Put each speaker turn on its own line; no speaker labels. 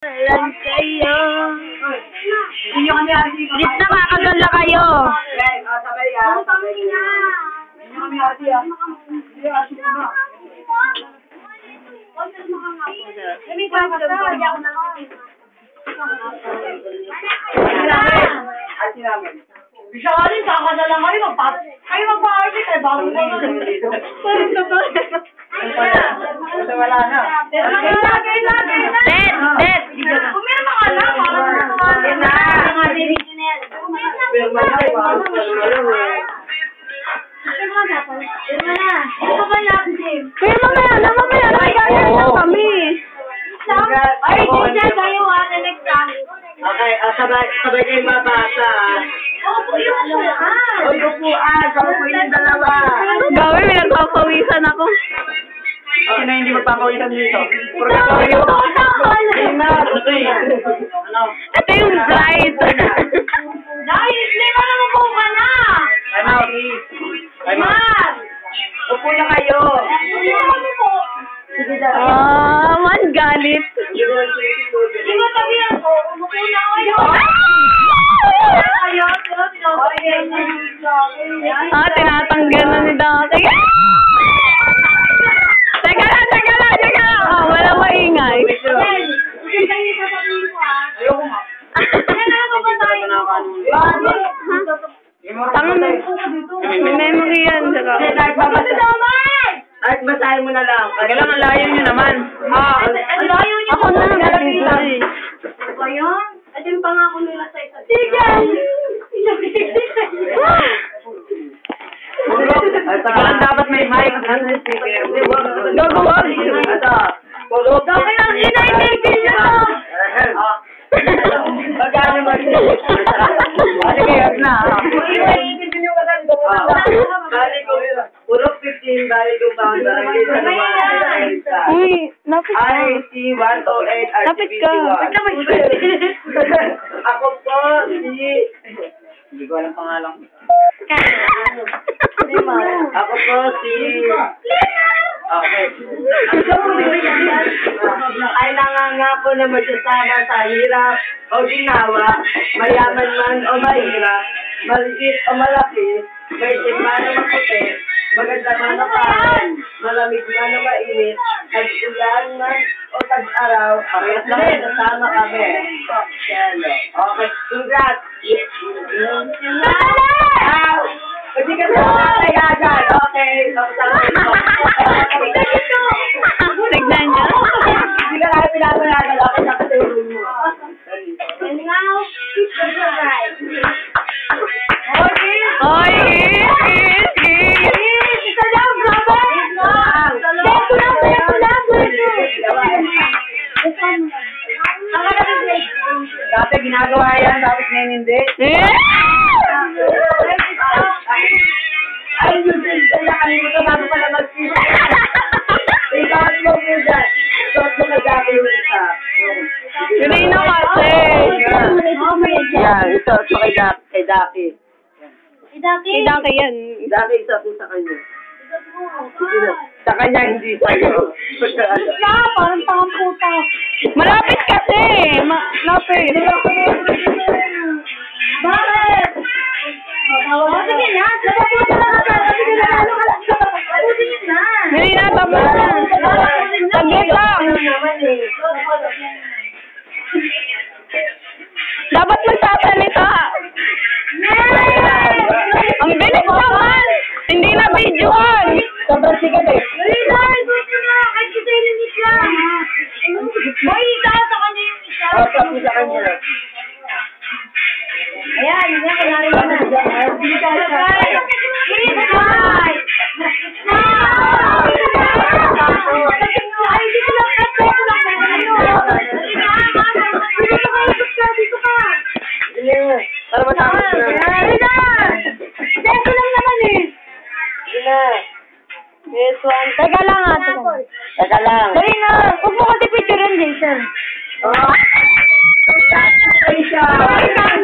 Alam kayo. Lit na kakagala kayo.
Sabay yan. Hindi kami hati ah. Hindi hati ko na. Hati namin. Bisa ka rin, kakadala kayo. Kayo magpa-arty kayo. Bago ko na. Wala na.
Tet!
Pumirma ka lang.
Mamaya na magagalit kami.
Ay, Jason, kayo next time.
Okay, sabay kayo mga bata.
Opo, yung upuan.
Oy, upuan. Sabay po yung dalawa.
Gawin, may nagpapawisan ako.
Sino hindi magpapawisan dito?
Ito yung bright.
Dahil, lima na mo ka na. Mar!
Upo na kayo.
Man, galit.
Di ba sabihan ko, umupo na kayo.
Tinatanggal na ni Daki. Teka lang. Oh, wala maingay.
Ayoko nga.
May memory yan.
Kahit basahin mo na lang.
Kailangan layo nyo naman. Ako na.
Ba yun? At yung pangako nila sa isa. Sige!
Parang dapat may mic.
Gagawa.
Dami lang ina-interview nyo!
Magkano Balik kayo na. Balik ko. Puro 15, balik ko pa.
Uy, napit ka.
IC108
Napit ka.
Ako po hindi ko alam pangalan. Ako po Okay. Ay nangangako na magsasama sa hirap o ginawa, mayaman man o mahirap, maliit o malaki, may man o maputi, maganda man o pangit, malamig man o mainit, tag-ulan man o tag-araw, parehas lang nasama kami. Okay, congrats! Hindi ka sa kaya dyan. Okay,
Tignan niya.
hindi ka lang pinapayagan. Dapat nakatulong mo.
And now, it's the right.
Oy,
Isa lang, brother!
Dati ginagawa yan, tapos ngayon hindi. Ay, yun din. Kaya kalimutan namin pala mag-isa. Ikaw at mo po dyan. Suot mo nag-gabi yung isa.
Yun na kasi.
Yan, isuot mo kay Daki.
Kay Daki yan.
Daki, isuot mo sa kanya. Sa kanya, hindi sa'yo.
Parang pang puta.
Malapit kasi. Malapit.
Bakit? Sige na. Sige na. Sige na.
Hindi na, tapos na. Saglit lang. Dapat magsasalita. Ang bilis naman. Hindi na videoan.
Sobrang sikat eh.
Gusto na. Kahit kita yung limit lang. Boy, isa sa kanya yung isa.
Sabi sa kanya.
Ayan, yun nga, kunwari yun na. Hindi ka sa
Para matapos na.
Dito lang naman eh.
Sige na.
This one. Teka lang ate.
Teka lang.
Dali na. Huwag mo kasi picture yun, Jason.
Oh. Ay siya.